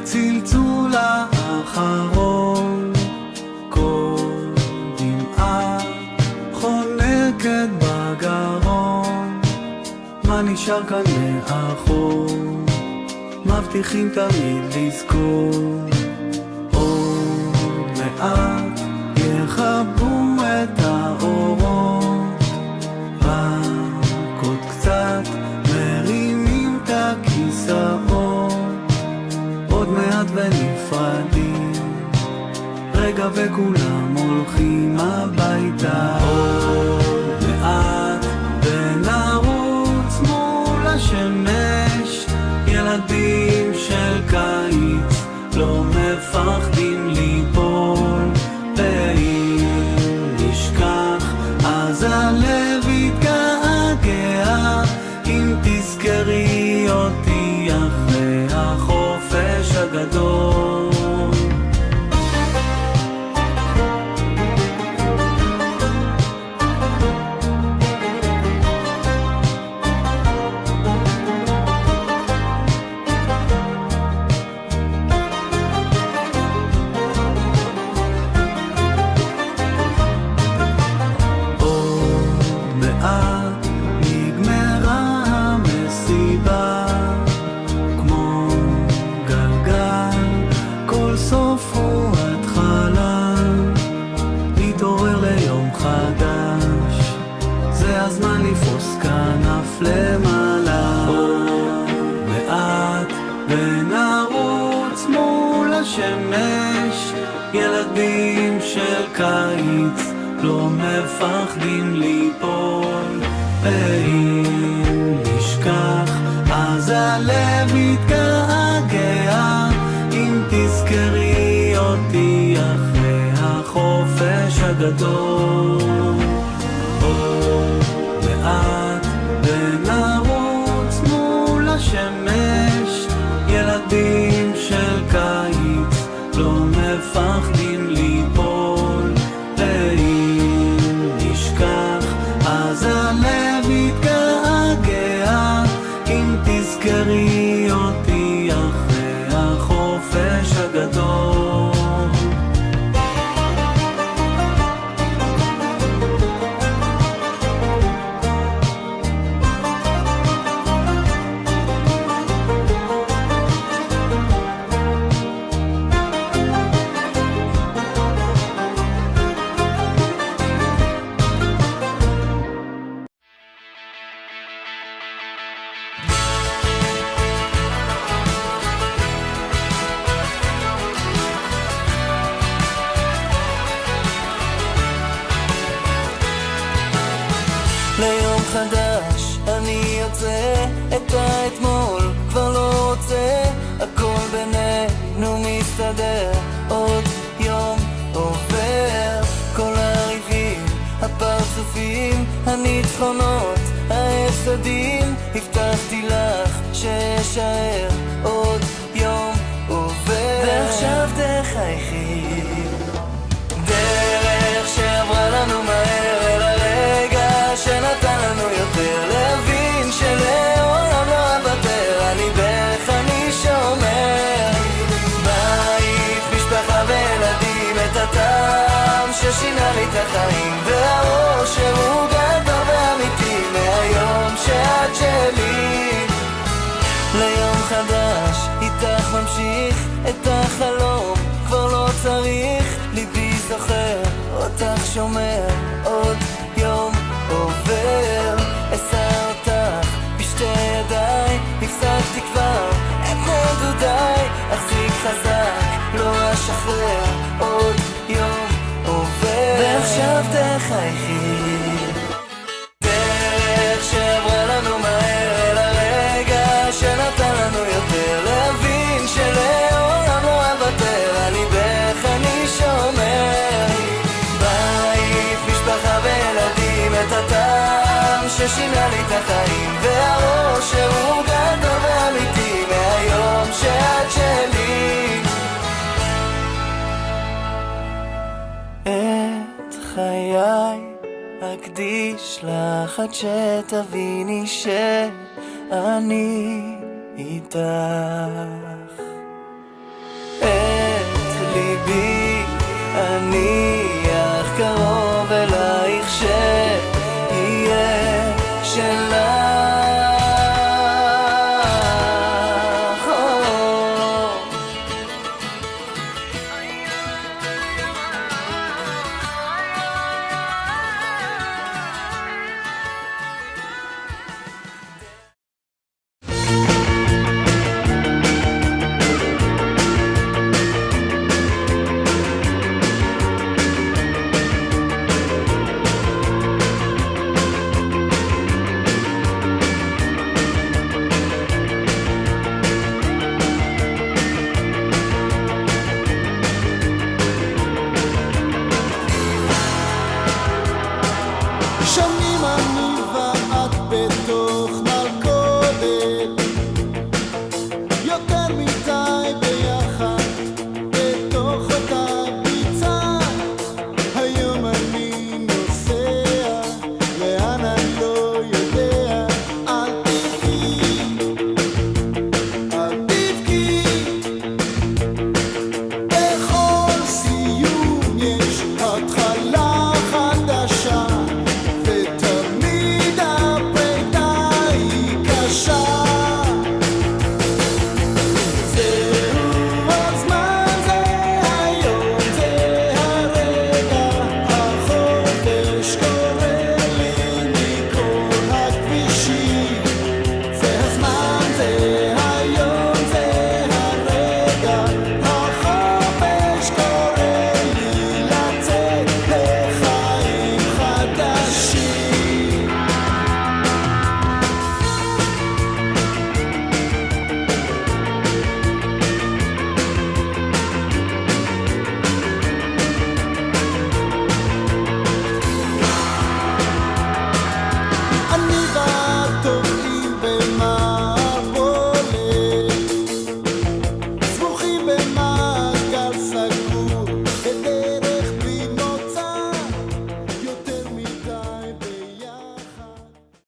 הצלצול האחרון, כל דמעה חונקת בגרון. מה נשאר כאן מאחור? מבטיחים תמיד לזכור. עוד מעט יכבו את האורות, רק עוד קצת מרימים את הכיסאות. עוד מעט ונפרדים, רגע וכולם הולכים הביתה. עוד מעט ונרוץ מול השמש, ילדים של קיץ לא מפחדים ליפול. ואם נשכח אז הלב יתגעגע, אם תזכרי אותי אחרי החופש הגדול. למעלה. עוד מעט ונרוץ מול השמש, ילדים של קיץ לא מפחדים ליפול. ואם נשכח אז הלב יתגעגע, אם תזכרי אותי אחרי החופש הגדול. עוד מעט ונרוץ מול השמש, ילדים של קיץ לא מפחדים ליפול. ואם נשכח אז הלב יתגעגע, אם תזכרי אותי אחרי החופש הגדול. ליום חדש אני יוצא, את האתמול כבר לא רוצה, הכל בינינו מסתדר, עוד יום עובר. כל הריבים, הפרצופים, הניצחונות, ההפסדים, הבטחתי לך שאשאר, עוד יום עובר. ועכשיו תחייכי, דרך שעברה לנו מהר אל הרגע שנתן לנו יותר, להבין שלעולם לא אוותר. אני דרך אני שומר, בית, משפחה וילדים, את הטעם ששינה לי את החיים, והאור שהוא גדול ואמיתי מהיום שאת שלי. ליום חדש איתך ממשיך את החלום, כבר לא צריך, ליבי זוכר אותך שומר, עוד יום עובר. אשא אותך בשתי ידיי, הפסקתי כבר את נדודיי, אחזיק חזק לא אשחרר, עוד יום עובר. ועכשיו תחייכי, דרך שעברה לנו מהר אל הרגע שנתן לנו יותר, להבין שלעולם לא אוותר. אני דרך אני שומר, בית, משפחה וילדים, את הטעם ששינה לי את החיים, והאור שהוא גדול ואמיתי מהיום שאת שלי. את חיי אקדיש לך עד שתביני שאני איתך. ליבי, אניח קרוב אלייך שיהיה שלך. שנים אני ואת בתוך מלכודת, יותר מדי ביחד בתוך אותה ביצה. היום אני נוסע לאן אני לא יודע. אל תבכי, אל תבכי, בכל סיום יש התחלה חדשה, ותמיד הפרידה היא קשה. זהו הזמן, זה היום, זה הרגע, החופש קורא לי מכל הכבישים. זה הזמן, זה היום, זה הרגע, החופש קורא לי לצאת לחיים חדשים. אני ואת טובעים במים